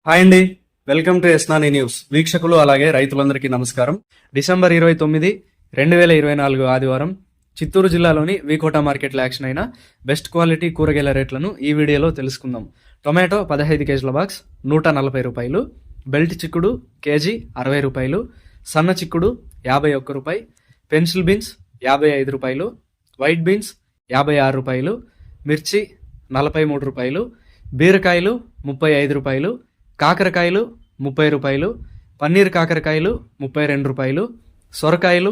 Hi అండి, welcome to ఎస్నాని news. వీక్షకులు అలాగే రైతులందరికీ నమస్కారం. డిసెంబర్ 29, 2024 ఆదివారం చిత్తూరు జిల్లాలోని వీకోట మార్కెట్లో యాక్షన్ అయిన బెస్ట్ క్వాలిటీ కూరగాయల రేట్లను ఈ వీడియోలో తెలుసుకుందాం. టొమాటో 15 కేజీల బాక్స్ 140 రూపాయలు, బెల్ట్ చిక్కుడు కేజీ 60 రూపాయలు, సన్న చిక్కుడు 51 రూపాయి, పెన్సిల్ బీన్స్ 55 రూపాయలు, వైట్ బీన్స్ 56 రూపాయలు, మిర్చి 43 రూపాయలు, బీరకాయలు 35 రూపాయలు, కాకరకాయలు 30 రూపాయలు, పన్నీర్ కాకరకాయలు 32 రూపాయలు, సొరకాయలు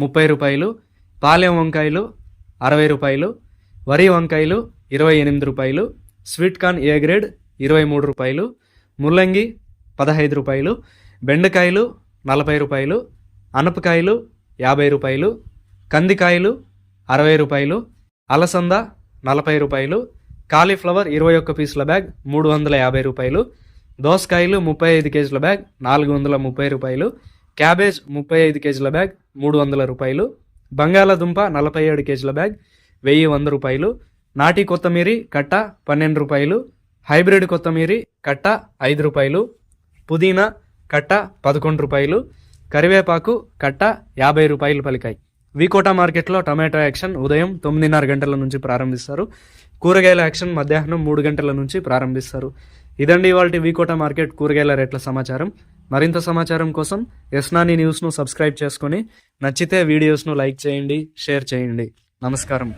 30 రూపాయలు, పాలెం వంకాయలు 60 రూపాయలు, వరి వంకాయలు 28 రూపాయలు, స్వీట్ కార్న్ ఏ గ్రేడ్ 23 రూపాయలు, ముల్లంగి 15 రూపాయలు, బెండకాయలు 40 రూపాయలు, అనపకాయలు 50 రూపాయలు, కందికాయలు 60 రూపాయలు, అలసంద 40 రూపాయలు, కాలీఫ్లవర్ 21 పీసుల బ్యాగ్ 350 రూపాయలు, దోసకాయలు 35 కేజీల బ్యాగ్ 430 రూపాయలు, క్యాబేజ్ 35 కేజీల బ్యాగ్ 300 రూపాయలు, బంగాళాదుంప 47 కేజీల బ్యాగ్ 1100 రూపాయలు, నాటి కొత్తమీరి కట్ట 12 రూపాయలు, హైబ్రిడ్ కొత్తమీరి కట్ట 5 రూపాయలు, పుదీనా కట్ట 11 రూపాయలు, కరివేపాకు కట్ట 50 రూపాయలు పలికాయి. వీకోట మార్కెట్లో టమాటో యాక్షన్ ఉదయం 9:30 గంటల నుంచి ప్రారంభిస్తారు. కూరగాయల యాక్షన్ మధ్యాహ్నం 3 గంటల నుంచి ప్రారంభిస్తారు. ఇదండి ఇవాల్టి వీకోట మార్కెట్ కూరగాయల రేట్ల సమాచారం. మరింత సమాచారం కోసం ఎస్నాని న్యూస్ను సబ్స్క్రైబ్ చేసుకొని నచ్చితే వీడియోస్ను లైక్ చేయండి, షేర్ చేయండి. నమస్కారం.